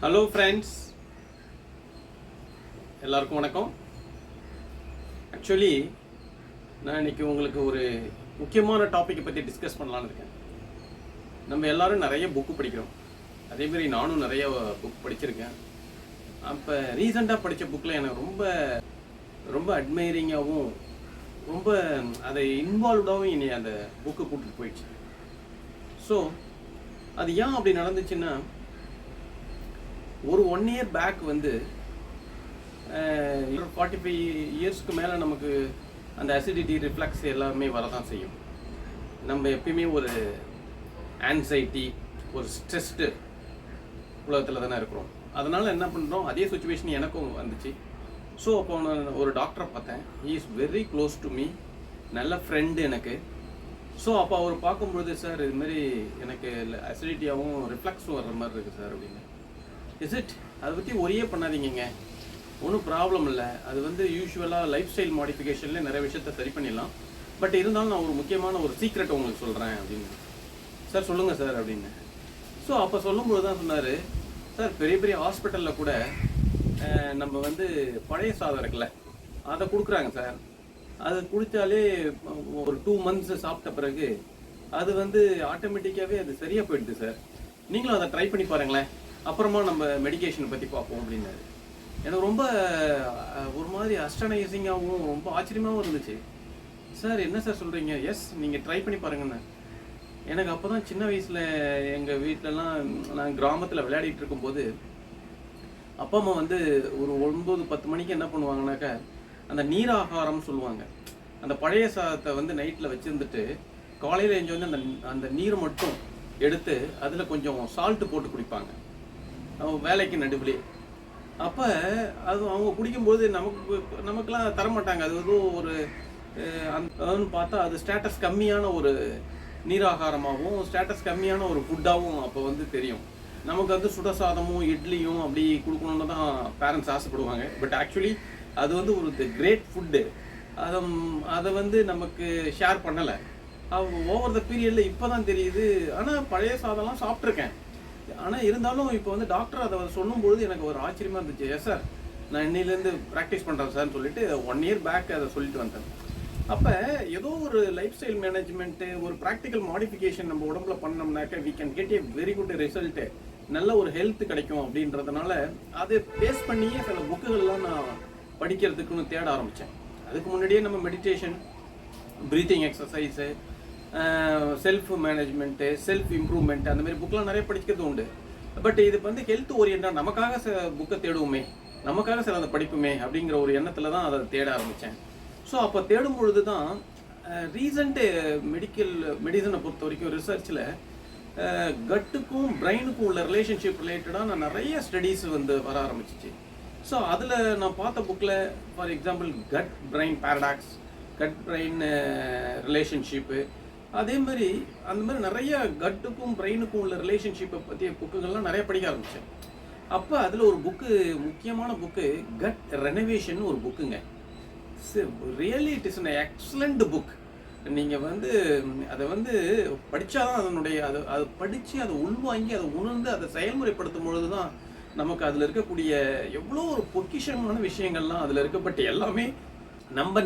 Hello friends, எல்லாருக்கும் வணக்கம். Actually நான் இன்னைக்கு உங்களுக்கு ஒரு முக்கியமான டாப்பிக்கை பற்றி டிஸ்கஸ் பண்ணலான்னு இருக்கேன். நம்ம எல்லாரும் நிறைய புக்கு படிக்கிறோம். அதேமாரி நானும் நிறைய புக் படிச்சிருக்கேன். அப்போ ரீசெண்டாக படித்த புக்கில் எனக்கு ரொம்ப ரொம்ப அட்மைரிங்காகவும் ரொம்ப அதை இன்வால்வ்டாகவும் இனி அந்த புக்கு கூட்டிகிட்டு போயிடுச்சு. ஸோ அது ஏன் அப்படி நடந்துச்சுன்னா, ஒரு 1 year பேக் வந்து 45 இயர்ஸ்க்கு மேலே நமக்கு அந்த அசிடிட்டி ரிஃப்ளக்ஸ் எல்லாமே வரதான் செய்யும். நம்ம எப்பயுமே ஒரு ஆன்சைட்டி, ஒரு ஸ்ட்ரெஸ்டு உலகத்தில் தானே இருக்கிறோம். அதனால் என்ன பண்ணுறோம், அதே சுச்சுவேஷன் எனக்கும் வந்துச்சு. ஸோ அப்போ நான் ஒரு டாக்டரை பார்த்தேன். He is very close to me, நல்ல ஃப்ரெண்டு எனக்கு. ஸோ அப்போ அவர் பார்க்கும்பொழுது, சார் இதுமாரி எனக்கு அசிடிட்டியாகவும் ரிஃப்ளக்ஸும் வர்ற மாதிரி இருக்குது சார் அப்படின்னு. இஸ் இட், அதை பற்றி ஒரே பண்ணாதீங்க, ஒன்றும் ப்ராப்ளம் இல்லை. அது வந்து யூஸ்வலாக லைஃப் ஸ்டைல் மாடிஃபிகேஷன்லேயே நிறைய விஷயத்த சரி பண்ணிடலாம். பட் இருந்தாலும் நான் ஒரு முக்கியமான ஒரு சீக்ரெட் உங்களுக்கு சொல்கிறேன் அப்படின்னு. சார் சொல்லுங்கள் சார் அப்படின்னு. ஸோ அப்போ சொல்லும்போது தான் சொன்னார், சார் பெரிய பெரிய ஹாஸ்பிட்டலில் கூட நம்ம வந்து பழைய சாதம் இருக்குல்ல, அதை கொடுக்குறாங்க சார். அது குடித்தாலே ஒரு 2 months சாப்பிட்ட பிறகு அது வந்து ஆட்டோமேட்டிக்காகவே அது சரியாக போயிடுது சார். நீங்களும் அதை ட்ரை பண்ணி பாருங்களேன், அப்புறமா நம்ம மெடிக்கேஷனை பற்றி பார்ப்போம் அப்படின்னாரு. எனக்கு ரொம்ப ஒரு மாதிரி அஸ்டனைசிங்காகவும் ரொம்ப ஆச்சரியமாகவும் இருந்துச்சு. சார் என்ன சார் சொல்கிறீங்க? எஸ், நீங்கள் ட்ரை பண்ணி பாருங்கண்ணே. எனக்கு அப்போ தான் சின்ன வயசில் எங்கள் வீட்டிலலாம் நான் கிராமத்தில் விளையாடிட்டு இருக்கும்போது அப்பா அம்மா வந்து ஒரு 9-10 மணிக்கு என்ன பண்ணுவாங்கனாக்கா, அந்த நீராகாரம் சொல்லுவாங்க. அந்த பழைய சாதத்தை வந்து நைட்டில் வச்சுருந்துட்டு காலையில் எழுந்து வந்து அந்த அந்த நீரை மட்டும் எடுத்து அதில் கொஞ்சம் சால்ட்டு போட்டு குடிப்பாங்க அவங்க வேலைக்கு நடுவிலே. அப்போ அது அவங்க குடிக்கும்போது நமக்கெல்லாம் தரமாட்டாங்க. அது எதுவும் ஒரு அதுன்னு பார்த்தா அது ஸ்டேட்டஸ் கம்மியான ஒரு நீராகாரமாகவும் ஸ்டேட்டஸ் கம்மியான ஒரு ஃபுட்டாகவும் அப்போ வந்து தெரியும். நமக்கு வந்து சுட சாதமும் இட்லியும் அப்படி கொடுக்கணுன்னு தான் பேரண்ட்ஸ் ஆசைப்படுவாங்க. பட் ஆக்சுவலி அது வந்து ஒரு கிரேட் ஃபுட்டு. அதை வந்து நமக்கு ஷேர் பண்ணலை. ஓவர் த பீரியடில் இப்போ தான் தெரியுது. ஆனால் பழைய சாதம்லாம் சாப்பிட்ருக்கேன். ஆனால் இருந்தாலும் இப்போ வந்து டாக்டர் அதை சொல்லும்பொழுது எனக்கு ஒரு ஆச்சரியமாக இருந்துச்சு. எஸ் சார், நான் இன்னிலேருந்து ப்ராக்டிஸ் பண்ணுறேன் சார்னு சொல்லிட்டு 1 year பேக் அதை சொல்லிட்டு வந்தேன். அப்போ ஏதோ ஒரு லைஃப் ஸ்டைல் மேனேஜ்மெண்ட்டு, ஒரு ப்ராக்டிக்கல் மாடிஃபிகேஷன் நம்ம உடம்புல பண்ணோம்னாக்க we can get a very good result, நல்ல ஒரு ஹெல்த் கிடைக்கும். அப்படின்றதுனால அதை பேஸ் பண்ணியே சில புக்குகள்லாம் நான் படிக்கிறதுக்குன்னு தேட ஆரம்பித்தேன். அதுக்கு முன்னாடியே நம்ம meditation, breathing exercise, self management, self improvement, அந்த மாதிரி புக்கெலாம் நிறைய படிக்கிறது உண்டு. பட் இது வந்து ஹெல்த் ஓரியண்டாக நமக்காக புக்கை தேடுவோமே, நமக்காக சில அதை படிப்புமே அப்படிங்கிற ஒரு எண்ணத்தில் தான் அதை தேட ஆரம்பித்தேன். ஸோ அப்போ தேடும் பொழுது தான் ரீசண்ட்டு மெடிசனை பொறுத்த வரைக்கும் ரிசர்ச்சில் கட்டுக்கும் பிரெயினுக்கும் உள்ள ரிலேஷன்ஷிப் ரிலேட்டடாக நான் நிறைய ஸ்டடீஸ் வந்து வர ஆரம்பிச்சிச்சு. ஸோ அதில் நான் பார்த்த புக்கில் for example cut brain paradox, cut brain relationship, அதே மாதிரி அந்த மாதிரி நிறைய கட்டுக்கும் பிரெயினுக்கும் உள்ள ரிலேஷன்ஷிப்பை பற்றிய புக்குகள்லாம் நிறைய படிக்க ஆரம்பித்தேன். அப்போ அதில் ஒரு புக்கு, முக்கியமான புக்கு, கட் ரெனோவேஷன் ஒரு புக்குங்க. Really it is an excellent book. நீங்கள் வந்து அதை வந்து படித்தாதான் அதனுடைய அதை படித்து அதை உள்வாங்கி அதை உணர்ந்து அதை செயல்முறைப்படுத்தும் பொழுது தான் நமக்கு அதில் இருக்கக்கூடிய எவ்வளோ ஒரு பொக்கிஷமான விஷயங்கள்லாம் அதில் இருக்கப்பட்டு எல்லாமே நம்ம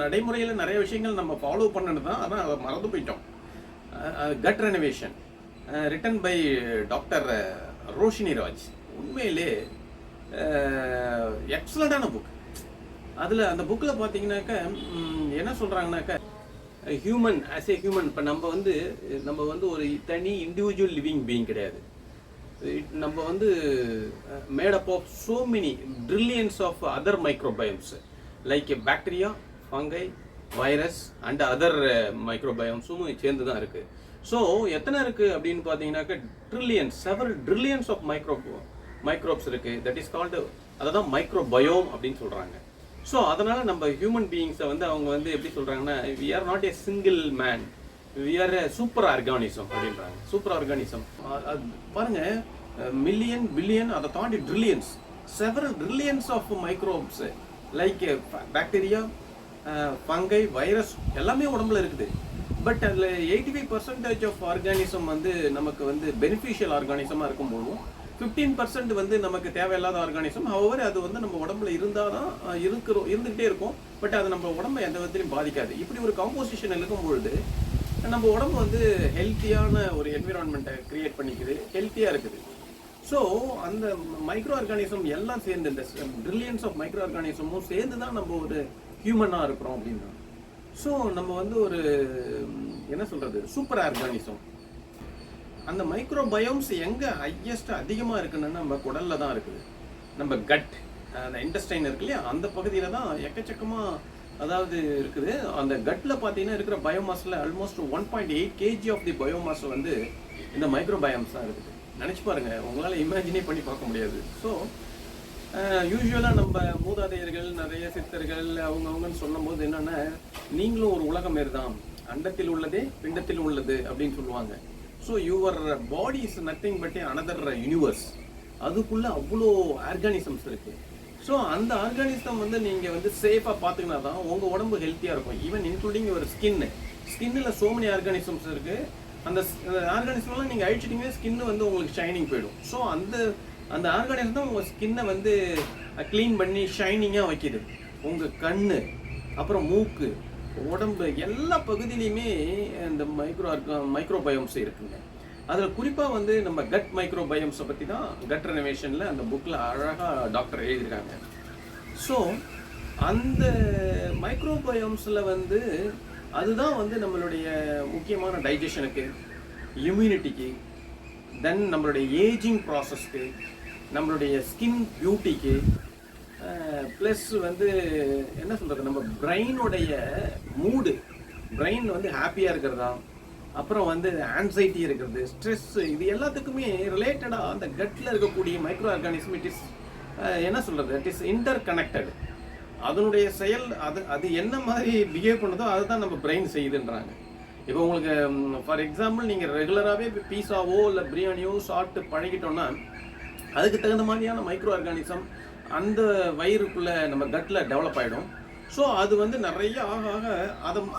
நடைமுறையில் நிறைய விஷயங்கள் நம்ம ஃபாலோ பண்ணது தான். ஆனால் அதை மறந்து போயிட்டோம். Gut renovation written by doctor Roshini Raj. உண்மையிலே எக்ஸலண்டான புக். அதில் அந்த புக்கில் பார்த்தீங்கன்னாக்கா என்ன சொல்கிறாங்கனாக்கா, ஹியூமன் ஆஸ் ஏ ஹியூமன், இப்போ நம்ம வந்து ஒரு தனி இண்டிவிஜுவல் லிவிங் பீயிங் கிடையாது. நம்ம வந்து made up of so many trillions of other microbiomes like bacteria, fungi, virus and other மைக்ரோபயோம்ஸும் சேர்ந்து தான் இருக்குது. ஸோ எத்தனை இருக்குது அப்படின்னு பார்த்தீங்கன்னாக்கா செவரல் ட்ரில்லியன்ஸ் ஆஃப் மைக்ரோப்ஸ் இருக்குது. தட் இஸ் கால்டு, அதை தான் மைக்ரோபயோம் அப்படின்னு சொல்கிறாங்க. ஸோ அதனால் நம்ம ஹியூமன் பீயிங்ஸை வந்து அவங்க வந்து எப்படி சொல்கிறாங்கன்னா, we are not a single man, we are a super organism அப்படின்றாங்க. சூப்பர் ஆர்கானிசம் அது பாருங்கள், மில்லியன், பில்லியன், அதை தாண்டி trillions, several trillions of microbes like bacteria, fungi, virus எல்லாமே உடம்புல இருக்குது. பட் அதில் 85% ஆஃப் ஆர்கானிசம் வந்து நமக்கு வந்து பெனிஃபிஷியல் ஆர்கானிசமாக இருக்கும்போதும் 15% வந்து நமக்கு தேவையில்லாத ஆர்கானிசம். ஹவவர் அது வந்து நம்ம உடம்புல இருந்தால் தான் இருந்துகிட்டே இருக்கும். பட் அது நம்ம உடம்பை எந்த விதத்திலையும் பாதிக்காது. இப்படி ஒரு காம்போசிஷன் இருக்கும் பொழுது நம்ம உடம்பு வந்து ஹெல்த்தியான ஒரு என்விரான்மெண்ட்டை கிரியேட் பண்ணிக்குது, ஹெல்த்தியாக இருக்குது. ஸோ அந்த மைக்ரோ ஆர்கானிசம் எல்லாம் சேர்ந்து, இந்த பிரில்லியன்ஸ் ஆஃப் மைக்ரோ ஆர்கானிசமும் சேர்ந்து தான் நம்ம ஒரு ஹியூமனாக இருக்கிறோம் அப்படின்னா. ஸோ நம்ம வந்து ஒரு என்ன சொல்கிறது, சூப்பர் ஆர்கானிசம். அந்த மைக்ரோ பயோம்ஸ் எங்கே அதிகமாக இருக்குன்னு நம்ம குடலில் தான் இருக்குது. நம்ம கட், அந்த இன்டெஸ்டைன் இருக்கு இல்லையா, அந்த பகுதியில் தான் எக்கச்சக்கமாக அதாவது இருக்குது. அந்த கட்டில் பார்த்தீங்கன்னா இருக்கிற பயோமாஸில் almost 1.8 kg of the biomass வந்து இந்த மைக்ரோ பயோம்ஸ் தான் இருக்குது. நினச்சி பாருங்கள், உங்களால் இமேஜினே பண்ணி பார்க்க முடியாது. ஸோ யூஸ்வலாக நம்ம மூதாதையர்கள், நிறைய சித்தர்கள் அவங்கவுங்கன்னு சொல்லும் போது என்னென்னா, நீங்களும் ஒரு உலகம் மாரி தான், அண்டத்தில் உள்ளதே பிண்டத்தில் உள்ளது அப்படின்னு சொல்லுவாங்க. So your body is nothing but another universe. அதுக்குள்ளே அவ்வளோ ஆர்கானிசம்ஸ் இருக்குது. ஸோ அந்த ஆர்கானிசம் வந்து நீங்கள் வந்து சேஃபாக பார்த்துக்கினா தான் உங்கள் உடம்பு ஹெல்த்தியாக இருக்கும். ஈவன் இன்க்ளூடிங் ஒரு ஸ்கின்னில் சோ மெனி ஆர்கானிசம்ஸ் இருக்குது. அந்த ஆர்கானிசம்லாம் நீங்கள் அழிச்சிட்டிங்கன்னா ஸ்கின்னு வந்து உங்களுக்கு ஷைனிங் போயிடும். ஸோ அந்த ஆர்கானிசம் தான் உங்கள் ஸ்கின்னை வந்து க்ளீன் பண்ணி ஷைனிங்காக வைக்கிது. உங்கள் கண், அப்புறம் மூக்கு, உடம்பு எல்லா பகுதியிலையுமே இந்த மைக்ரோபயோம்ஸ் இருக்குங்க. அதில் குறிப்பாக வந்து நம்ம கட் மைக்ரோபயோம்ஸை பற்றி தான் கட் ரெனோவேஷனில் அந்த புக்கில் அழகாக டாக்டர் எழுதியிருக்காங்க. ஸோ அந்த மைக்ரோபயோம்ஸில் வந்து அதுதான் வந்து நம்மளுடைய முக்கியமான டைஜஷனுக்கு, இம்யூனிட்டிக்கு, தென் நம்மளுடைய ஏஜிங் ப்ராசஸ்க்கு, நம்மளுடைய ஸ்கின் பியூட்டிக்கு, ப்ளஸ் வந்து என்ன சொல்கிறது, நம்ம பிரெயினுடைய மூடு, பிரெயின் வந்து ஹாப்பியாக இருக்கிறதா, அப்புறம் வந்து ஆன்சைட்டி இருக்கிறது, ஸ்ட்ரெஸ், இது எல்லாத்துக்குமே ரிலேட்டடாக அந்த கட்டில் இருக்கக்கூடிய மைக்ரோ ஆர்கானிசம் இட் இஸ் என்ன சொல்கிறது, இட் இஸ் இன்டர் கனெக்டட். அதனுடைய செயல் அது என்ன மாதிரி பிஹேவ் பண்ணுதோ அதை தான் நம்ம பிரெயின் செய்யுதுன்றாங்க. இப்போ உங்களுக்கு ஃபார் எக்ஸாம்பிள் நீங்கள் ரெகுலராகவே பீஸாவோ இல்லை பிரியாணியோ சாப்பிட்டு பழகிட்டோன்னா அதுக்கு தகுந்த மாதிரியான மைக்ரோ ஆர்கானிசம் அந்த வயிறுக்குள்ளே நம்ம கட்டில் டெவலப் ஆகிடும். ஸோ அது வந்து நிறைய ஆக ஆக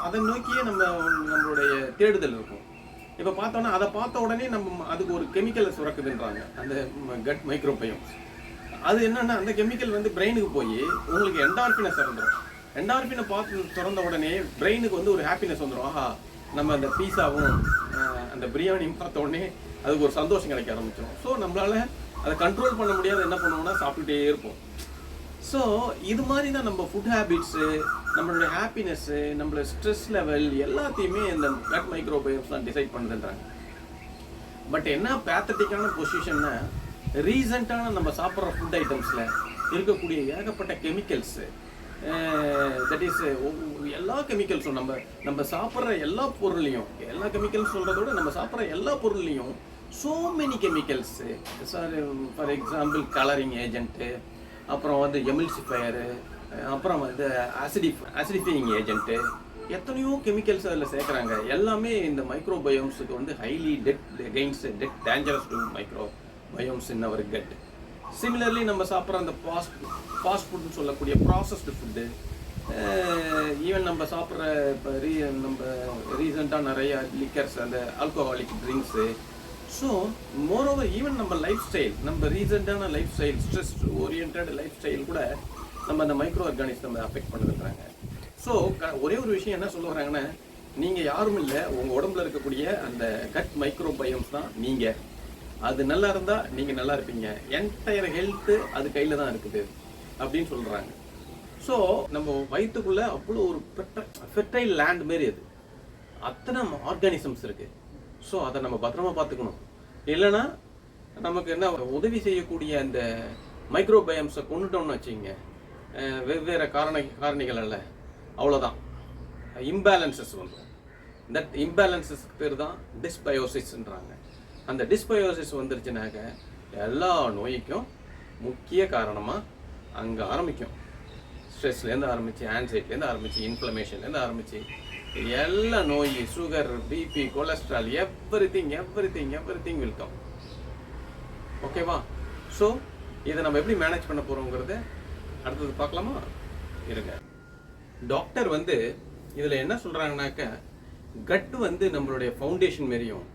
அதை நோக்கியே நம்மளுடைய தேடுதல் இருக்கும். இப்போ பார்த்தோன்னா அதை பார்த்த உடனே நம்ம அதுக்கு ஒரு கெமிக்கலை சுரக்குதுன்றாங்க அந்த கட் மைக்ரோபயோம்ஸ். அது என்னென்னா அந்த கெமிக்கல் வந்து பிரெயினுக்கு போய் உங்களுக்கு என்டார்ஃபினை திறந்துடும். என்டார்ஃபினை திறந்த உடனே பிரெயினுக்கு வந்து ஒரு ஹாப்பினஸ் வந்துடும். ஆஹா, நம்ம அந்த பீஸாவும் அந்த பிரியாணியும் பார்த்த உடனே அதுக்கு ஒரு சந்தோஷம் கிடைக்க ஆரம்பிச்சிடும். ஸோ நம்மளால் அதை கண்ட்ரோல் பண்ண முடியாது, என்ன பண்ணுவோம்னா சாப்பிட்டுட்டே இருப்போம். ஸோ இது மாதிரி தான் நம்ம ஃபுட் ஹேபிட்ஸு, நம்மளுடைய ஹாப்பினஸ்ஸு, நம்மளோட ஸ்ட்ரெஸ் லெவல் எல்லாத்தையுமே இந்த கட் மைக்ரோபயோம்ஸ் தான் டிசைட் பண்ணுதுன்றாங்க. பட் என்ன பேத்தட்டிக்கான பொசிஷன்னா, ரீசெண்டான நம்ம சாப்பிட்ற ஃபுட் ஐட்டம்ஸில் இருக்கக்கூடிய ஏகப்பட்ட கெமிக்கல்ஸு, தட் இஸ் எல்லா கெமிக்கல்ஸும் நம்ம சாப்பிட்ற எல்லா பொருள்லையும், எல்லா கெமிக்கல்ஸ் சொல்கிறதோட நம்ம சாப்பிட்ற எல்லா பொருள்லையும் so many chemicals. For example colouring agent, அப்புறம் வந்து எமில்சிஃபயரு, அப்புறம் வந்து ஆசிடிஃபையிங் ஏஜென்ட்டு, எத்தனையோ கெமிக்கல்ஸ் அதில் சேர்க்குறாங்க. எல்லாமே இந்த மைக்ரோபயோம்ஸுக்கு வந்து highly dead dangerous to microbiomes in our gut. Similarly நம்ம சாப்பிட்ற அந்த ஃபாஸ்ட் ஃபுட்னு சொல்லக்கூடிய ப்ராசஸ்டு ஃபுட்டு, ஈவன் நம்ம சாப்பிட்ற இப்போ நம்ம ரீசெண்டாக நிறைய லிக்கர்ஸ், அந்த alcoholic drinks. So moreover even நம்ம லைஃப் ஸ்டைல், நம்ம ரீசெண்டான life style, stress orient life style கூட நம்ம அந்த மைக்ரோ ஆர்கானிசம் அஃபெக்ட் பண்ணுறாங்க. ஸோ ஒரே ஒரு விஷயம் என்ன சொல்ல வராங்கன்னா, நீங்கள் யாரும் இல்லை, உங்கள் உடம்புல இருக்கக்கூடிய அந்த கட் மைக்ரோபயோம்ஸ் தான் நீங்கள். அது நல்லா இருந்தால் நீங்கள் நல்லா இருப்பீங்க. என்டையர் ஹெல்த்து அது கையில் தான் இருக்குது அப்படின்னு சொல்கிறாங்க. ஸோ நம்ம வயிற்றுக்குள்ளே அவ்வளோ ஒரு ஃபெர்டைல் லேண்ட் மாரி அது, அத்தனை ஆர்கானிசம்ஸ் இருக்குது. ஸோ அதை நம்ம பத்திரமா பார்த்துக்கணும். இல்லைன்னா நமக்கு என்ன உதவி செய்யக்கூடிய அந்த மைக்ரோபயோம்ஸை கொண்டுட்டோம்னு வச்சுங்க, வெவ்வேறு காரணிகள் அல்ல, அவ்வளோதான் இம்பேலன்சஸ் வந்துடும். தட் இம்பேலன்சஸ்க்கு பேர் தான் டிஸ்பயோசிஸ்ன்றாங்க. அந்த டிஸ்பயோசிஸ் வந்துருச்சுனாக்க எல்லா நோய்க்கும் முக்கிய காரணமாக அங்கே ஆரம்பிக்கும். ஸ்ட்ரெஸ்லேருந்து ஆரம்பித்து, ஆன்சைட்டிலேருந்து ஆரம்பித்து, இன்ஃப்ளமேஷன்லேருந்து ஆரம்பித்து எல்லா நோய், sugar, BP, cholesterol, everything will come. ஓகேவா? ஸோ இதை நம்ம எப்படி மேனேஜ் பண்ண போகிறோங்கிறத அடுத்தது பார்க்கலாமா? இருங்க. டாக்டர் வந்து இதில் என்ன சொல்கிறாங்கனாக்க, கட்டு வந்து நம்மளுடைய ஃபவுண்டேஷன் மாரியும்,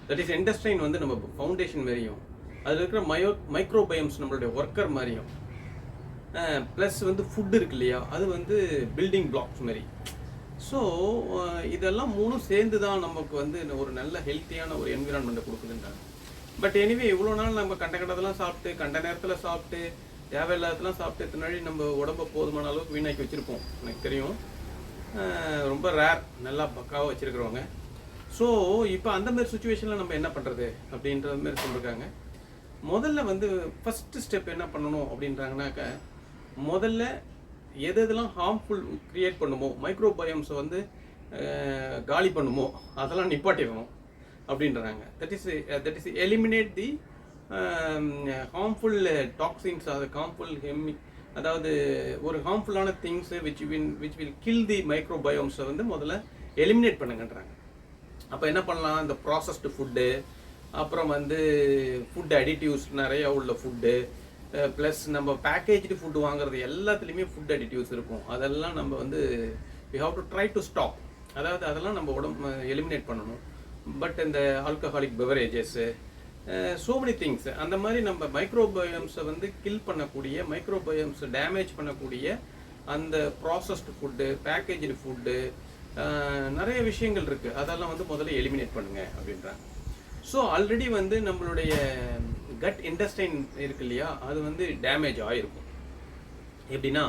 தட் இஸ் இன்டெஸ்டைன் வந்து நம்ம ஃபவுண்டேஷன் மாரியும், அதில் இருக்கிற மைக்ரோபயம்ஸ் நம்மளுடைய ஒர்க்கர் மாதிரியும், ப்ளஸ் வந்து ஃபுட் இருக்கு இல்லையா, அது வந்து பில்டிங் பிளாக்ஸ் மாதிரி. ஸோ இதெல்லாம் மூணும் சேர்ந்து தான் நமக்கு வந்து ஒரு நல்ல ஹெல்த்தியான ஒரு என்விரான்மெண்ட்டை கொடுக்குதுன்றாங்க. பட் எனிவே இவ்வளோ நாள் நம்ம கண்டதெல்லாம் சாப்பிட்டு, கண்ட நேரத்தில் சாப்பிட்டு, தேவையில்லாததெல்லாம் சாப்பிட்டு இத்தனாடி நம்ம உடம்பை போதுமான அளவுக்கு வீணாக்கி வச்சுருப்போம். எனக்கு தெரியும், ரொம்ப ரேர் நல்லா பக்காவாக வச்சுருக்கிறவங்க. ஸோ இப்போ அந்த மாதிரி சுச்சுவேஷனில் நம்ம என்ன பண்ணுறது அப்படின்ற மாதிரி சொல்லியிருக்காங்க. முதல்ல வந்து ஃபஸ்ட்டு ஸ்டெப் என்ன பண்ணணும் அப்படின்றாங்கனாக்க, முதல்ல எதெல்லாம் ஹார்ம்ஃபுல் க்ரியேட் பண்ணுமோ, மைக்ரோபயோம்ஸை வந்து காலி பண்ணுமோ அதெல்லாம் நிப்பாட்டிடணும் அப்படின்றாங்க. That is eliminate the harmful toxins, அது ஹார்ம்ஃபுல் அதாவது ஒரு ஹார்ம்ஃபுல்லான things which will kill the மைக்ரோபயோம்ஸை வந்து முதல்ல எலிமினேட் பண்ணுங்கன்றாங்க. அப்போ என்ன பண்ணலாம், இந்த ப்ராசஸ்டு ஃபுட்டு, அப்புறம் வந்து ஃபுட் அடிட்டிவ்ஸ் நிறையா உள்ள ஃபுட்டு, ப்ளஸ் நம்ம பேக்கேஜ்டு ஃபுட்டு வாங்குறது எல்லாத்துலேயுமே ஃபுட் அடிட்டிவ்ஸ் இருக்கும். அதெல்லாம் நம்ம வந்து we have to try to stop. அதாவது அதெல்லாம் நம்ம உடம்பு எலிமினேட் பண்ணணும். பட் இந்த alcoholic beverages, so many things, அந்த மாதிரி நம்ம மைக்ரோபயோம்ஸை வந்து கில் பண்ணக்கூடிய, மைக்ரோபயோம்ஸை டேமேஜ் பண்ணக்கூடிய அந்த ப்ராசஸ்டு ஃபுட்டு, பேக்கேஜ்டு ஃபுட்டு, நிறைய விஷயங்கள் இருக்குது. அதெல்லாம் வந்து முதல்ல எலிமினேட் பண்ணுங்க அப்படின்றாங்க. ஸோ ஆல்ரெடி வந்து நம்மளுடைய கட் இன்டெஸ்டைன் இருக்கு இல்லையா, அது வந்து டேமேஜ் ஆகிருக்கும். எப்படின்னா,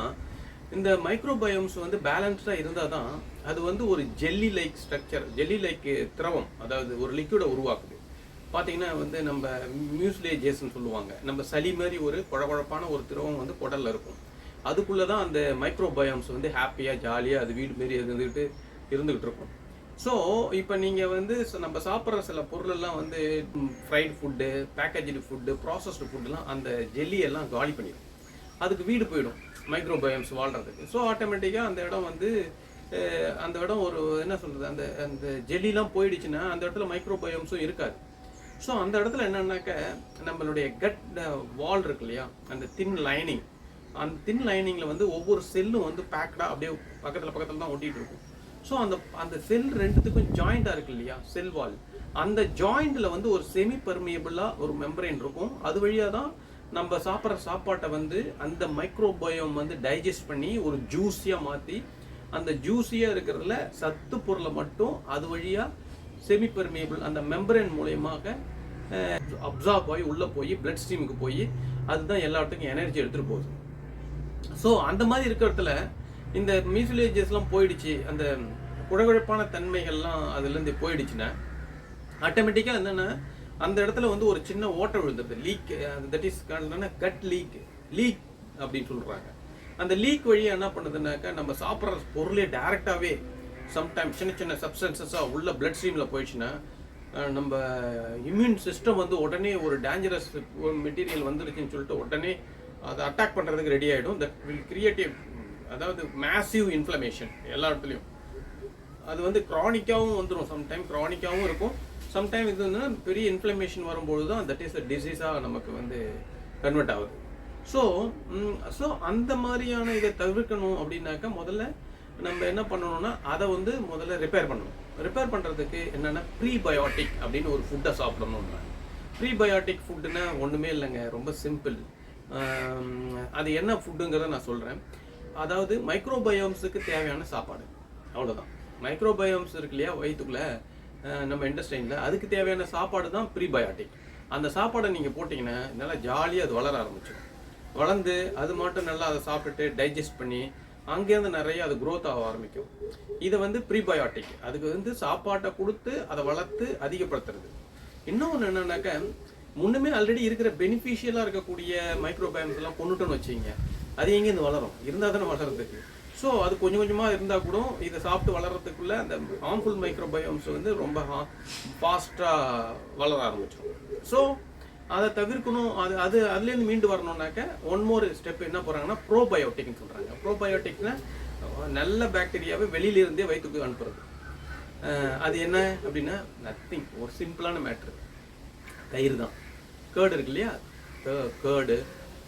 இந்த மைக்ரோபயோம்ஸ் வந்து பேலன்ஸ்டாக இருந்தால் தான் அது வந்து ஒரு jelly like structure, jelly like திரவம், அதாவது ஒரு லிக்விடை உருவாக்குது. பார்த்தீங்கன்னா வந்து நம்ம மியூஸ்லேஜஸ்ன்னு சொல்லுவாங்க, நம்ம சளி மாதிரி ஒரு குழகுழப்பான ஒரு திரவம் வந்து குடலில் இருக்கும். அதுக்குள்ளே தான் அந்த மைக்ரோபயோம்ஸ் வந்து ஹாப்பியாக ஜாலியாக அது வீடு மாரி இருந்துக்கிட்டு இருக்கும். ஸோ இப்போ நீங்கள் வந்து நம்ம சாப்பிட்ற சில பொருளெல்லாம் வந்து fried food, packaged food, processed ஃபுட்டுலாம் அந்த ஜெல்லியெல்லாம் காலி பண்ணிடும். அதுக்கு வீடு போயிடும் மைக்ரோபயோம்ஸ் வாழ்கிறதுக்கு. ஸோ ஆட்டோமேட்டிக்காக அந்த இடம் வந்து அந்த இடம் ஒரு என்ன சொல்கிறது, அந்த அந்த ஜெல்லிலாம் போயிடுச்சுன்னா அந்த இடத்துல மைக்ரோபயோம்ஸும் இருக்காது. ஸோ அந்த இடத்துல என்னன்னாக்க நம்மளுடைய கட் வால் இருக்கு இல்லையா, அந்த தின் லைனிங், அந்த தின் லைனிங்கில் வந்து ஒவ்வொரு செல்லும் வந்து பேக்டாக அப்படியே பக்கத்தில் தான் ஒட்டிகிட்டு இருக்கும். ஸோ அந்த செல் ரெண்டுத்துக்கும் ஜாயிண்டாக இருக்கு இல்லையா, செல் வால், அந்த ஜாயிண்டில் வந்து ஒரு செமி பெர்மியபிளாக ஒரு மெம்பரைன் இருக்கும். அது வழியாக தான் நம்ம சாப்பிட்ற சாப்பாட்டை வந்து அந்த மைக்ரோபயோம் வந்து டைஜஸ்ட் பண்ணி ஒரு ஜூஸியாக மாற்றி, அந்த ஜூஸியாக இருக்கிறதுல சத்து பொருளை மட்டும் அது வழியாக செமி பெர்மியபிள் அந்த மெம்பரைன் மூலயமாக அப்சார்ப் ஆகி உள்ளே போய் பிளட் ஸ்ட்ரீமுக்கு போய் அதுதான் எல்லா இடத்துக்கும் எனர்ஜி எடுத்துகிட்டு போகுது. ஸோ அந்த மாதிரி இருக்கிறதுல இந்த மியூசிலேஜஸ்லாம் போயிடுச்சு, அந்த குழகுழப்பான தன்மைகள்லாம் அதுலேருந்து போயிடுச்சுன்னா ஆட்டோமேட்டிக்காக என்னென்னா அந்த இடத்துல வந்து ஒரு சின்ன ஓட்டை விழுந்துருது, leak. That is gut leak அப்படின்னு சொல்கிறாங்க. அந்த லீக் வழியாக என்ன பண்ணுதுன்னாக்கா நம்ம சாப்பிட்ற பொருளே டைரெக்டாகவே சம்டைம் சின்ன சப்ஸ்டன்சஸாக உள்ள பிளட் ஸ்ட்ரீமில் போயிடுச்சுன்னா நம்ம இம்யூன் சிஸ்டம் வந்து உடனே ஒரு டேஞ்சரஸ் மெட்டீரியல் வந்துருச்சுன்னு சொல்லிட்டு உடனே அதை அட்டாக் பண்ணுறதுக்கு ரெடி ஆகிடும். தட் வில் கிரியேட் அதாவது மேசிவ் இன்ஃப்ளமேஷன் எல்லா இடத்துலையும். அது வந்து க்ரானிக்காகவும் வந்துடும், சம்டைம் க்ரானிக்காகவும் இருக்கும், சம்டைம் இது வந்து பெரிய இன்ஃப்ளமேஷன் வரும்போது தான் தட் இஸ் அ டிசீஸாக நமக்கு வந்து கன்வெர்ட் ஆகுது. ஸோ அந்த மாதிரியான இதை தவிர்க்கணும் அப்படின்னாக்கா முதல்ல நம்ம என்ன பண்ணணும்னா அதை வந்து முதல்ல ரிப்பேர் பண்ணணும். ரிப்பேர் பண்ணுறதுக்கு என்னென்னா ப்ரீபயோட்டிக் அப்படின்னு ஒரு ஃபுட்டை சாப்பிடணும்னா. ப்ரீபயோட்டிக் ஃபுட்டுன்னா ஒன்றுமே இல்லைங்க, ரொம்ப சிம்பிள். அது என்ன ஃபுட்டுங்கிறத நான் சொல்கிறேன். அதாவது மைக்ரோபயோம்ஸுக்கு தேவையான சாப்பாடு, அவ்வளோதான். மைக்ரோபயோம்ஸ் இருக்கு இல்லையா வயிற்றுக்குள்ளே நம்ம இண்டஸ்ட்ரைனில், அதுக்கு தேவையான சாப்பாடு தான் ப்ரீபயோட்டிக். அந்த சாப்பாடை நீங்கள் போட்டிங்கன்னா நல்லா ஜாலியாக அது வளர ஆரம்பிச்சிடும். வளர்ந்து அது மட்டும் நல்லா அதை சாப்பிட்டுட்டு டைஜஸ்ட் பண்ணி அங்கேருந்து நிறைய அது க்ரோத் ஆக ஆரம்பிக்கும். இதை வந்து ப்ரீபயோட்டிக், அதுக்கு வந்து சாப்பாட்டை கொடுத்து அதை வளர்த்து அதிகப்படுத்துறது. இன்னொன்று என்னன்னாக்கா, முன்னுமே ஆல்ரெடி இருக்கிற பெனிஃபிஷியலாக இருக்கக்கூடிய மைக்ரோபயோம்ஸ் எல்லாம் கொண்டுட்டோன்னு வச்சுங்க, அது எங்கேருந்து வளரும், இருந்தால் தானே வளர்கிறதுக்கு. ஸோ அது கொஞ்சம் கொஞ்சமாக இருந்தால் கூட இதை சாப்பிட்டு வளர்கிறதுக்குள்ளே அந்த ஹார்ம்ஃபுல் மைக்ரோபயோம்ஸ் வந்து ரொம்ப ஃபாஸ்ட்டாக வளர ஆரம்பிச்சிடும். ஸோ அதை தவிர்க்கணும். அதுலேருந்து மீண்டு வரணுன்னாக்க ஒன் மோர் ஸ்டெப் என்ன போகிறாங்கன்னா ப்ரோபயோட்டிக்னு சொல்கிறாங்க. ப்ரோபயோட்டிக்னா நல்ல பாக்டீரியாவை வெளியிலிருந்தே வயிற்றுக்கு அனுப்புறது. அது என்ன அப்படின்னா நத்திங், ஒரு சிம்பிளான மேட்ரு, தயிர் தான். கேர்டு இருக்கு இல்லையா, கேர்டு,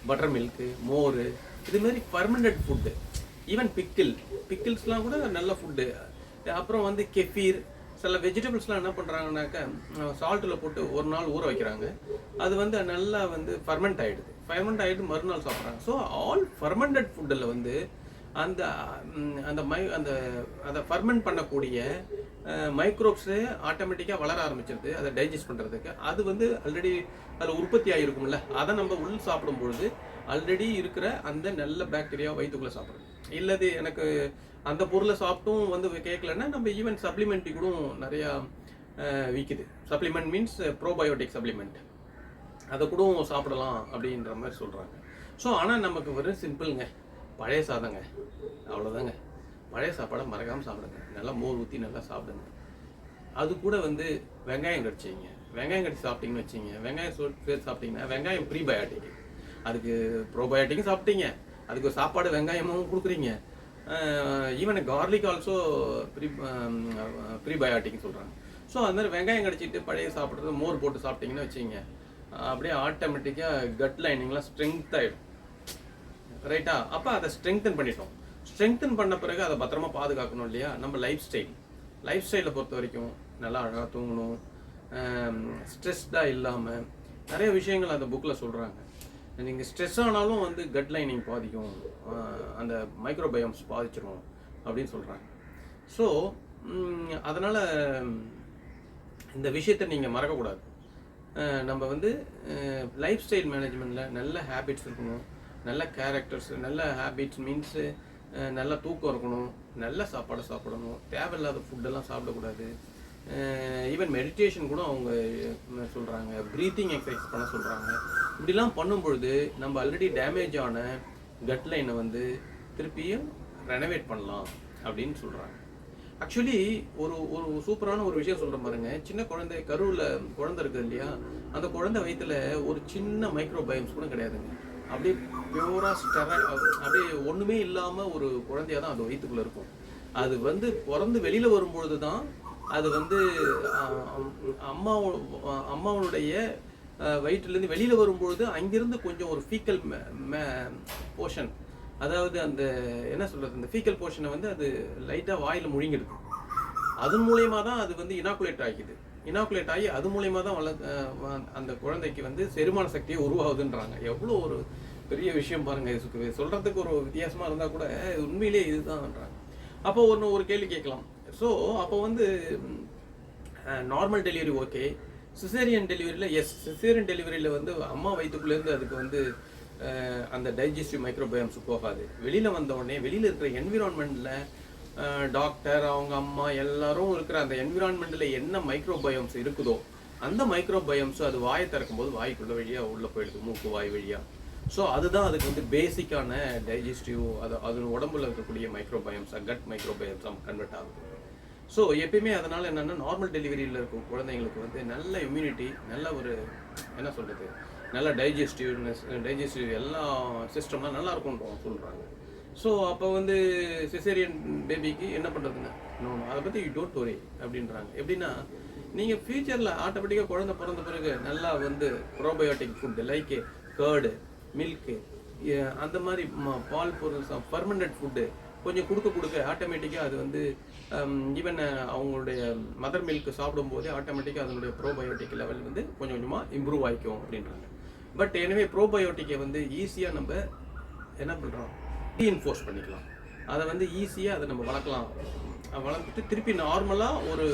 பட்டர் மில்க்கு, மோர், இதுமாரி ஃபர்மெண்டட் ஃபுட்டு, ஈவன் பிக்கிள்ஸ்லாம் கூட நல்ல ஃபுட்டு. அப்புறம் வந்து கெஃபீர், சில வெஜிடபிள்ஸ்லாம் என்ன பண்ணுறாங்கனாக்கா சால்ட்டில் போட்டு ஒரு நாள் ஊற வைக்கிறாங்க. அது வந்து நல்லா வந்து ஃபர்மெண்ட் ஆகிடுது. ஃபர்மெண்ட் ஆகிட்டு மறுநாள் சாப்பிட்றாங்க. ஸோ ஆல் ஃபர்மெண்டட் ஃபுட்டில் வந்து அந்த அந்த அந்த அதை ஃபர்மெண்ட் பண்ணக்கூடிய மைக்ரோப்ஸு ஆட்டோமேட்டிக்காக வளர ஆரம்பிச்சிருது அதை டைஜஸ்ட் பண்ணுறதுக்கு. அது வந்து ஆல்ரெடி அதில் உற்பத்தி ஆகிருக்கும்ல, அதை நம்ம உள் சாப்பிடும்பொழுது ஆல்ரெடி இருக்கிற அந்த நல்ல பாக்டீரியா வயிற்றுக்குள்ளே சாப்பிட்றோம். இல்லது எனக்கு அந்த பொருளை சாப்பிட்டும் வந்து கேட்கலன்னா நம்ம ஈவன் சப்ளிமெண்ட்டி கூட நிறையா விற்கிது. சப்ளிமெண்ட் மீன்ஸ் ப்ரோபயோட்டிக் சப்ளிமெண்ட், அதை கூட சாப்பிடலாம் அப்படின்ற மாதிரி சொல்கிறாங்க. ஸோ ஆனால் நமக்கு வெறும் சிம்பிளுங்க, பழைய சாதங்க, அவ்வளோதாங்க. பழைய சாப்பாடை மறக்காமல் சாப்பிடுங்க. நல்லா மோர் ஊற்றி நல்லா சாப்பிடுங்க. அது கூட வந்து வெங்காயம் கடிச்சிங்க, வெங்காயம் கடிச்சு சாப்பிட்டீங்கன்னு வச்சிங்க, வெங்காயம் சேர்த்து சாப்பிட்டீங்கன்னா வெங்காயம் ப்ரீபயோட்டிக், அதுக்கு ப்ரோபயோட்டிக்கும் சாப்பிட்டீங்க, அதுக்கு சாப்பாடு வெங்காயமும் கொடுக்குறீங்க. ஈவன் கார்லிக் ஆல்சோ ப்ரீபயோட்டிக்னு சொல்கிறாங்க. ஸோ அது மாதிரி வெங்காயம் கடிச்சிட்டு பழைய சாப்பிட்றது மோர் போட்டு சாப்பிட்டீங்கன்னு வச்சிங்க, அப்படியே ஆட்டோமேட்டிக்காக கட் லைனிங்லாம் ஸ்ட்ரென்த் ஆகிடும். ரைட்டா? அப்போ அதை ஸ்ட்ரெங்தன் பண்ணிட்டோம். ஸ்ட்ரெங்தன் பண்ண பிறகு அதை பத்திரமா பாதுகாக்கணும் இல்லையா? நம்ம லைஃப் ஸ்டைலை பொறுத்த வரைக்கும் நல்லா அழகாக தூங்கணும், ஸ்ட்ரெஸ்டாக இல்லாமல் நிறைய விஷயங்கள் அந்த புக்கில் சொல்கிறாங்க. நீங்கள் ஸ்ட்ரெஸ் ஆனாலும் வந்து கட் லைனிங் பாதிக்கும், அந்த மைக்ரோபயோம்ஸ் பாதிச்சிரும் அப்படின்னு சொல்கிறாங்க. ஸோ அதனால் இந்த விஷயத்தை நீங்கள் மறக்கக்கூடாது. நம்ம வந்து லைஃப் ஸ்டைல் மேனேஜ்மெண்ட்டில் நல்ல ஹேபிட்ஸ் இருக்கணும், நல்ல கேரக்டர்ஸ், நல்ல ஹேபிட்ஸ் மீன்ஸு நல்ல தூக்கம் இருக்கணும், நல்ல சாப்பாடு சாப்பிடணும், தேவையில்லாத ஃபுட்டெல்லாம் சாப்பிடக்கூடாது. ஈவன் மெடிடேஷன் கூட அவங்க சொல்கிறாங்க, ப்ரீத்திங் எக்ஸசைஸ் பண்ண சொல்கிறாங்க. இப்படிலாம் பண்ணும்பொழுது நம்ம ஆல்ரெடி டேமேஜ் ஆன கட் லைனை வந்து திருப்பியும் ரெனோவேட் பண்ணலாம் அப்படின்னு சொல்கிறாங்க. ஆக்சுவலி ஒரு ஒரு சூப்பரான ஒரு விஷயம் சொல்கிற பாருங்க. சின்ன குழந்தை கருவில் குழந்தை இருக்குது இல்லையா, அந்த குழந்தை வயிற்றுல ஒரு சின்ன மைக்ரோபயோம்ஸ் கூட கிடையாதுங்க. அப்படியே பியூராக அப்படியே ஒன்றுமே இல்லாமல் ஒரு குழந்தையாக தான் அது வயிற்றுக்குள்ளே இருக்கும். அது வந்து பிறந்து வெளியில் வரும்பொழுது தான் அது வந்து அம்மாவுடைய வயிற்றுலேருந்து வெளியில் வரும்பொழுது அங்கிருந்து கொஞ்சம் ஒரு ஃபீக்கல் போர்ஷன், அதாவது அந்த என்ன சொல்கிறது, அந்த ஃபீக்கல் போர்ஷனை வந்து அது லைட்டாக வாயில் முழுங்கிடுது. அதன் மூலயமா தான் அது வந்து இனாக்குலேட் ஆகி அது மூலயமா தான் அந்த குழந்தைக்கு வந்து செரிமான சக்தியை உருவாகுதுன்றாங்க. எவ்வளோ ஒரு பெரிய விஷயம் பாருங்கள். சொல்கிறதுக்கு ஒரு வித்தியாசமாக இருந்தால் கூட உண்மையிலே இதுதான்ன்றாங்க. அப்போ ஒரு கேள்வி கேட்கலாம். ஸோ அப்போ வந்து நார்மல் டெலிவரி ஓகே, சிசேரியன் டெலிவரியில் எஸ், சிசேரியன் டெலிவரியில் வந்து அம்மா வயிற்றுக்குள்ளேருந்து அதுக்கு வந்து அந்த டைஜஸ்டிவ் மைக்ரோபயோம்ஸ் போகாது. வெளியில் வந்தவுடனே வெளியில் இருக்கிற என்விரான்மெண்ட்டில் டாக்டர் அவங்க அம்மா எல்லாரும் இருக்கிற அந்த என்விரான்மெண்ட்டில் என்ன மைக்ரோபயோம்ஸ் இருக்குதோ அந்த மைக்ரோபயோம்ஸ் அது வாயை திறக்கும்போது வாய்க்குள்ள வழியாக உள்ளே போயிடுது, மூக்கு வாய் வழியாக. ஸோ அதுதான் அதுக்கு வந்து பேசிக்கான டைஜஸ்டிவ், அது உடம்புல இருக்கக்கூடிய மைக்ரோபயோம்ஸ், கட் மைக்ரோபயோம்ஸ் கன்வெர்ட் ஆகுது. ஸோ எப்பயுமே அதனால் என்னென்னா நார்மல் டெலிவரியில் இருக்கும் குழந்தைங்களுக்கு வந்து நல்ல இம்யூனிட்டி, நல்ல ஒரு என்ன சொல்கிறது, நல்ல டைஜஸ்டிவ் எல்லா சிஸ்டம்லாம் நல்லா இருக்கும்னு சொல்கிறாங்க. ஸோ அப்போ வந்து சிசேரியன் பேபிக்கு என்ன பண்ணுறதுங்க, அதை பற்றி யூ டோன்ட் வரி அப்படின்றாங்க. எப்படின்னா நீங்கள் ஃபியூச்சரில் ஆட்டோமேட்டிக்காக குழந்தை பிறந்த பிறகு நல்லா வந்து probiotic food like curd, milk, அந்த மாதிரி பால் பொருள், ஃபர்மெண்டட் ஃபுட்டு கொஞ்சம் கொடுக்க ஆட்டோமேட்டிக்காக அது வந்து ஈவன் அவங்களுடைய மதர் மில்க் சாப்பிடும்போதே ஆட்டோமேட்டிக்காக அதனுடைய ப்ரோபயோட்டிக் லெவல் வந்து கொஞ்சம் கொஞ்சமாக இம்ப்ரூவ் ஆகிக்கும் அப்படின்றாங்க. பட் எனவே ப்ரோபயோட்டிக்கை வந்து ஈஸியாக நம்ம என்ன பண்ணுறோம், ரீஇன்ஃபோர்ஸ் பண்ணிக்கலாம். அதை வந்து ஈஸியாக அதை நம்ம வளர்த்துட்டு திருப்பி நார்மலாக ஒரு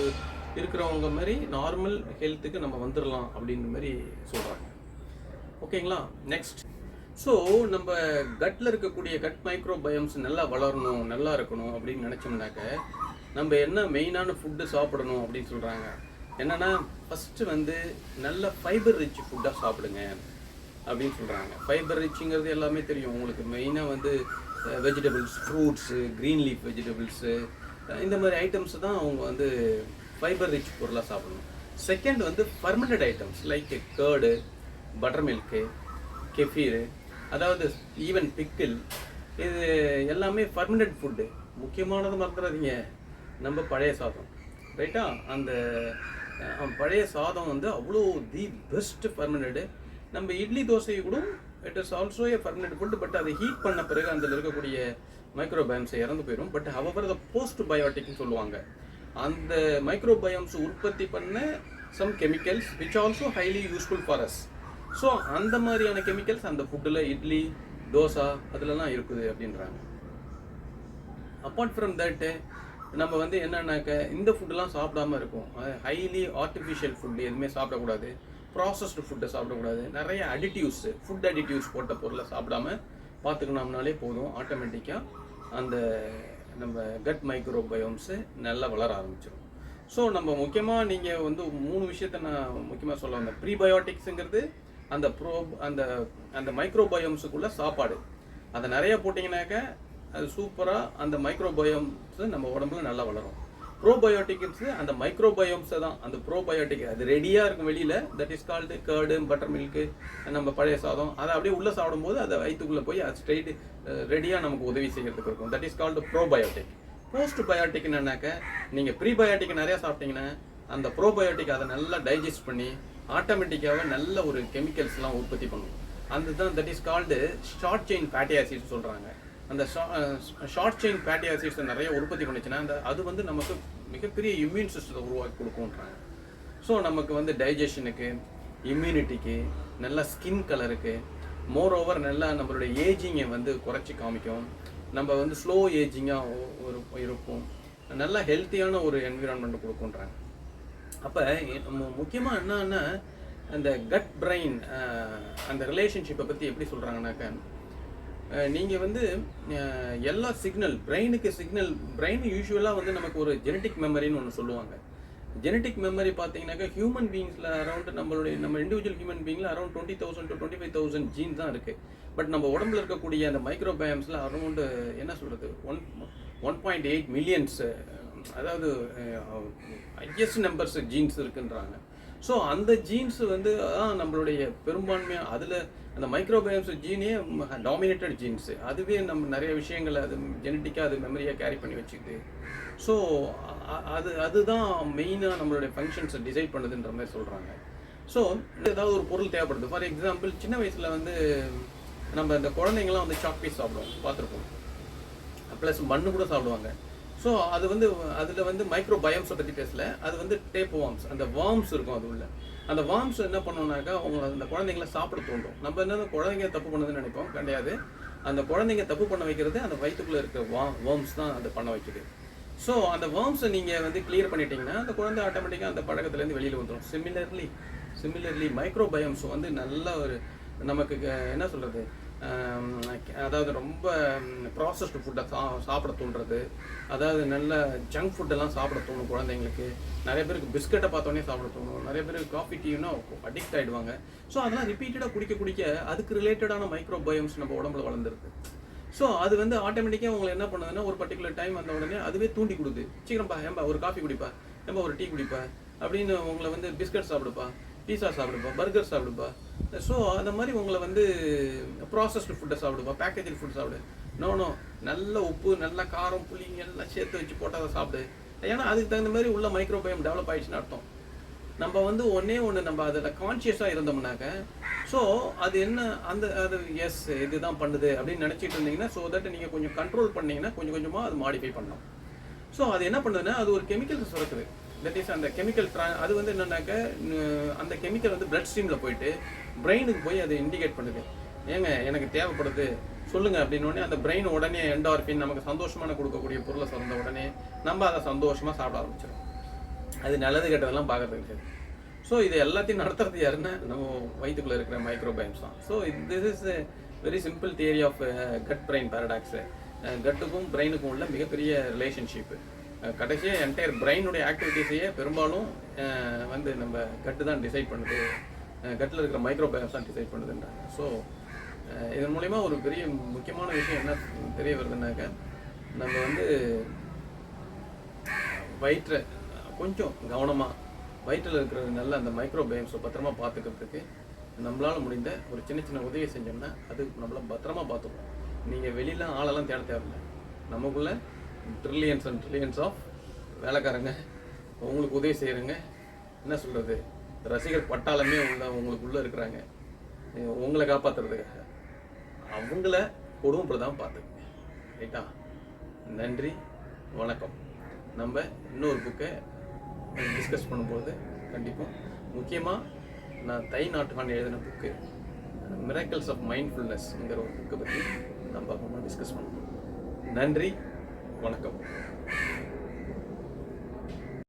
இருக்கிறவங்க மாதிரி நார்மல் ஹெல்த்துக்கு நம்ம வந்துடலாம் அப்படின்ற மாதிரி சொல்கிறாங்க. ஓகேங்களா? நெக்ஸ்ட், ஸோ நம்ம கட்டில் இருக்கக்கூடிய கட் மைக்ரோபயோம்ஸ் நல்லா வளரணும், நல்லா இருக்கணும் அப்படின்னு நினச்சோம்னாக்க நம்ம என்ன மெயினான ஃபுட்டு சாப்பிடணும் அப்படின்னு சொல்கிறாங்க. என்னென்னா ஃபஸ்ட்டு வந்து நல்ல ஃபைபர் ரிச் ஃபுட்டாக சாப்பிடுங்க அப்படின்னு சொல்கிறாங்க. ஃபைபர் ரிச்சுங்கிறது எல்லாமே தெரியும் உங்களுக்கு. மெயினாக வந்து vegetables, fruits, green leaf vegetables, இந்த மாதிரி ஐட்டம்ஸ் தான் அவங்க வந்து ஃபைபர் ரிச் பொருளாக சாப்பிடணும். செகண்ட் வந்து fermented items like curd, butter milk, kefir, அதாவது ஈவன் பிக்கிள், இது எல்லாமே ஃபர்மெண்டட் ஃபுட்டு. முக்கியமானது மறந்துடாதீங்க, நம்ம பழைய சாதம். ரைட்டா? அந்த பழைய சாதம் வந்து அவ்வளோ தி பெஸ்ட் ஃபர்மெண்டடு. நம்ம இட்லி தோசை கூட it is also a fermented food. But அதை ஹீட் பண்ண பிறகு அதில் இருக்கக்கூடிய மைக்ரோபயோம்ஸை இறந்து போயிடும். பட் ஹவவர் த போஸ்ட் பயோட்டிக்னு சொல்லுவாங்க. அந்த மைக்ரோபயோம்ஸ் உற்பத்தி பண்ண some chemicals which also highly useful for us. So அந்த மாதிரியான கெமிக்கல்ஸ் அந்த ஃபுட்டில் இட்லி தோசை அதுலலாம் இருக்குது அப்படின்றாங்க. அப்பார்ட் ஃப்ரம் தட் நம்ம வந்து என்னன்னாக்க இந்த ஃபுட்டெல்லாம் சாப்பிடாம இருக்கும். ஹைலி ஆர்டிஃபிஷியல் ஃபுட் எதுவுமே சாப்பிடக்கூடாது, ப்ராசஸ்டு ஃபுட்டை சாப்பிடக்கூடாது, நிறைய அடிட்டிவ்ஸ் ஃபுட் அடிட்டிவ்ஸ் போட்ட பொருளை சாப்பிடாம பார்த்துக்கணும்னாலே போதும். ஆட்டோமேட்டிக்காக அந்த நம்ம கட் மைக்ரோபயோம்ஸு நல்லா வளர ஆரம்பிச்சிடும். ஸோ நம்ம முக்கியமாக நீங்கள் வந்து 3 விஷயத்த நான் முக்கியமாக சொல்ல வந்தேன். ப்ரீபயோட்டிக்ஸுங்கிறது அந்த அந்த மைக்ரோபயோம்ஸுக்குள்ள சாப்பாடு, அதை நிறைய போட்டிங்கனாக்க அது சூப்பராக அந்த மைக்ரோபயோம்ஸு நம்ம உடம்புல நல்லா வளரும். ப்ரோபயோட்டிக்ஸ் அந்த மைக்ரோபயோம்ஸை தான், அந்த ப்ரோபயோட்டிக் அது ரெடியாக இருக்கும் வெளியில், that is called curd, butter milk, நம்ம பழைய சாதம், அதை அப்படியே உள்ளே சாப்பிடும்போது அதை வயிற்றுக்குள்ளே போய் அது ஸ்ட்ரெயிட் ரெடியாக நமக்கு உதவி செய்யறதுக்கு இருக்கும். That is called probiotic. Post biotic என்னன்னாக்க நீங்கள் ப்ரீபயோட்டிக் நிறையா சாப்பிட்டீங்கன்னா அந்த ப்ரோபயோட்டிக் அதை நல்லா டைஜஸ்ட் பண்ணி ஆட்டோமேட்டிக்காகவே நல்ல ஒரு கெமிக்கல்ஸ்லாம் உற்பத்தி பண்ணும். அந்த தான் that is called short chain fatty acids சொல்கிறாங்க. அந்த ஷார்ட் செயின் ஃபேட்டி ஆசிட்ஸை நிறைய உற்பத்தி பண்ணிச்சுன்னா அது வந்து நமக்கு மிகப்பெரிய இம்யூன் சிஸ்டத்தை உருவாக்கி கொடுக்கும்ன்றாங்க. ஸோ நமக்கு வந்து டைஜஷனுக்கு, இம்யூனிட்டிக்கு, நல்ல ஸ்கின் கலருக்கு, மோர் ஓவர் நல்லா நம்மளுடைய ஏஜிங்கை வந்து குறைச்சி காமிக்கும். நம்ம வந்து ஸ்லோ ஏஜிங்காக இருக்கும், நல்லா ஹெல்த்தியான ஒரு என்விரான்மெண்ட் கொடுக்குன்றாங்க. அப்போ முக்கியமாக என்னன்னா அந்த கட் பிரெயின் அந்த ரிலேஷன்ஷிப்பை பற்றி எப்படி சொல்கிறாங்கன்னாக்க, நீங்கள் வந்து எல்லா சிக்னல் பிரெயின் யூஸ்வலாக வந்து நமக்கு ஒரு ஜெனட்டிக் மெமரின்னு ஒன்று சொல்லுவாங்க. ஜெனட்டிக் மெமரி பார்த்தீங்கன்னாக்கா ஹியூமன் பீயிங்ஸில் அரௌண்ட் நம்ம இண்டிவிஜுவல் ஹியூமன் பீயிங்கில் அரௌண்ட் 20,000 to 25,000 ஜீன் தான் இருக்குது. பட் நம்ம உடம்புல இருக்கக்கூடிய அந்த மைக்ரோபயோம்ஸில் அரௌண்ட் என்ன சொல்கிறது 1.8 மில்லியன்ஸ், அதாவது ஹையஸ்ட் நம்பர்ஸ் ஜீன்ஸ் இருக்குன்றாங்க. ஸோ அந்த ஜீன்ஸ் வந்து நம்மளுடைய பெரும்பான்மையாக அதில் அந்த மைக்ரோபயோம்ஸ் ஜீனே டாமினேட்டட் ஜீன்ஸு, அதுவே நம்ம நிறைய விஷயங்களை அது ஜெனட்டிக்காக அது மெமரியாக கேரி பண்ணி வச்சுக்குது. ஸோ அதுதான் மெயினாக நம்மளுடைய ஃபங்க்ஷன்ஸை டிசைட் பண்ணுதுன்ற மாதிரி சொல்கிறாங்க. ஸோ ஏதாவது ஒரு பொருள் தேவைப்படுது. ஃபார் எக்ஸாம்பிள் சின்ன வயசில் வந்து நம்ம இந்த குழந்தைங்களாம் வந்து சாக் பீஸ் சாப்பிடுவோம், பார்த்துருப்போம். ப்ளஸ் மண்ணு கூட சாப்பிடுவாங்க. ஸோ அது வந்து அதில் வந்து மைக்ரோபயோம்ஸை பற்றி பேசல, அது வந்து டேப் வார்ம்ஸ், அந்த வார்ம்ஸ் இருக்கும் அது உள்ள. அந்த வார்ம்ஸ் என்ன பண்ணோம்னாக்கா அவங்க அந்த குழந்தைங்கள சாப்பிட தூண்டும். நம்ம என்ன குழந்தைங்க தப்பு பண்ணுதுன்னு நினைப்போம், கிடையாது. அந்த குழந்தைங்க தப்பு பண்ண வைக்கிறது அந்த வயிற்றுக்குள்ளே இருக்கிற வார்ம்ஸ் தான் அதை பண்ண வைக்குது. ஸோ அந்த வார்ம்ஸை நீங்கள் வந்து கிளியர் பண்ணிட்டீங்கன்னா அந்த குழந்தை ஆட்டோமேட்டிக்காக அந்த பழக்கத்துலேருந்து வெளியில் வந்துடும். சிமிலர்லி மைக்ரோபயோம்ஸ் வந்து நல்ல ஒரு நமக்கு என்ன சொல்கிறது, அதாவது ரொம்ப ப்ராசஸ்டு ஃபுட்டை சாப்பிட தோன்றது, அதாவது நல்ல ஜங்க் ஃபுட்டெல்லாம் சாப்பிட தோணும் குழந்தைங்களுக்கு. நிறைய பேருக்கு பிஸ்கட்டை பார்த்தோன்னே சாப்பிட தோணும், நிறைய பேருக்கு காஃபி டீனா அடிக்ட் ஆகிடுவாங்க. ஸோ அதெல்லாம் ரிப்பீட்டடாக குடிக்க அதுக்கு ரிலேட்டடான மைக்ரோபயோம்ஸ் நம்ம உடம்புல வளர்ந்துருக்கு. ஸோ அது வந்து ஆட்டோமேட்டிக்காக உங்களை என்ன பண்ணுதுன்னா ஒரு பர்டிகுலர் டைம் வந்த உடனே அதுவே தூண்டி கொடுது. சீக்கிரம்ப்பா ஏன்பா ஒரு காஃபி குடிப்பா, ஏன்பா ஒரு டீ குடிப்பா அப்படின்னு உங்களை வந்து பிஸ்கட் சாப்பிடுப்பா, பீஸா சாப்பிடுப்பா, பர்கர் சாப்பிடுப்பா. ஸோ அந்த மாதிரி உங்களை வந்து ப்ராசஸ்டு ஃபுட்டை சாப்பிடுப்பா, பேக்கேஜ் ஃபுட் சாப்பிடு. நோ நல்ல உப்பு, நல்ல காரம், புளி எல்லாம் சேர்த்து வச்சு போட்டால் அதை சாப்பிடு. ஏன்னா அதுக்கு தகுந்த மாதிரி உள்ள மைக்ரோபயோம் டெவலப் ஆயிடுச்சுன்னு அர்த்தம். நம்ம வந்து ஒன்று நம்ம அதில் கான்ஷியஸாக இருந்தோம்னாக்க, ஸோ அது என்ன அது எஸ் இதுதான் பண்ணுது அப்படின்னு நினச்சிட்டு இருந்தீங்கன்னா, ஸோ தட் நீங்கள் கொஞ்சம் கண்ட்ரோல் பண்ணிங்கன்னா கொஞ்சம் கொஞ்சமாக அது மாடிஃபை பண்ணலாம். ஸோ அது என்ன பண்ணுதுன்னா அது ஒரு கெமிக்கல்ஸ் சுரக்குது. தட் இஸ் அந்த கெமிக்கல் அது வந்து என்னன்னாக்க அந்த கெமிக்கல் வந்து பிளட் ஸ்ட்ரீமில் போயிட்டு பிரெயினுக்கு போய் அதை இண்டிகேட் பண்ணுது. ஏங்க எனக்கு தேவைப்படுது சொல்லுங்கள் அப்படின்னோடனே அந்த பிரெயின் உடனே என்டார்பின் நமக்கு சந்தோஷமான கொடுக்கக்கூடிய பொருளை சொன்ன உடனே நம்ம அதை சந்தோஷமாக சாப்பிட ஆரம்பிச்சிடும். அது நல்லது கெட்டதெல்லாம் பார்க்கறது கிடையாது. ஸோ இது எல்லாத்தையும் நடத்துறது யாருன்னா நம்ம வயிற்றுக்குள்ளே இருக்கிற மைக்ரோபயோம்ஸ் தான். So this is very simple theory of gut brain paradox. கட்டுக்கும் பிரெயினுக்கும் உள்ள மிகப்பெரிய ரிலேஷன்ஷிப்பு. கடைசியாக என்டையர் பிரெயினுடைய ஆக்டிவிட்டீஸையே பெரும்பாலும் வந்து நம்ம கட்டு தான் டிசைட் பண்ணுது, கட்டில் இருக்கிற மைக்ரோபயோம்ஸ் தான் டிசைட் பண்ணுதுன்றாங்க. ஸோ இதன் மூலிமா ஒரு பெரிய முக்கியமான விஷயம் என்ன தெரிய வருதுன்னாக்க, நம்ம வந்து வயிற்றை கொஞ்சம் கவனமாக வயிற்றில் இருக்கிற நல்ல அந்த மைக்ரோபயோம்ஸை பத்திரமா பார்த்துக்கிறதுக்கு நம்மளால் முடிந்த ஒரு சின்ன உதவி செஞ்சோம்னா அது நம்மளை பத்திரமா பார்த்துக்கணும். நீங்கள் வெளியில் ஆளெல்லாம் தேட தேவையில்லை, நமக்குள்ளே ட்ரில்லியன்ஸ் அண்ட் ட்ரில்லியன்ஸ் ஆஃப் வேலைக்காரங்க உங்களுக்கு உதவி செய்கிறங்க. என்ன சொல்கிறது, ரசிகர் பட்டாளமே உங்களுக்குள்ளே இருக்கிறாங்க உங்களை காப்பாற்றுறதுக்காக. அவங்கள கொடுமைப்படுத்தாமல் பார்த்துக்குங்க. ரைட்டா? நன்றி, வணக்கம். நம்ம இன்னொரு புக்கை டிஸ்கஸ் பண்ணும்போது கண்டிப்பாக முக்கியமாக நான் தை நாட்டுக்கான எழுதின புக்கு மிராக்கிள்ஸ் ஆஃப் மைண்ட்ஃபுல்னஸ்ங்கிற ஒரு புக்கை பற்றி நம்ம அப்புறமா டிஸ்கஸ் பண்ணுவோம். நன்றி, வணக்கம்.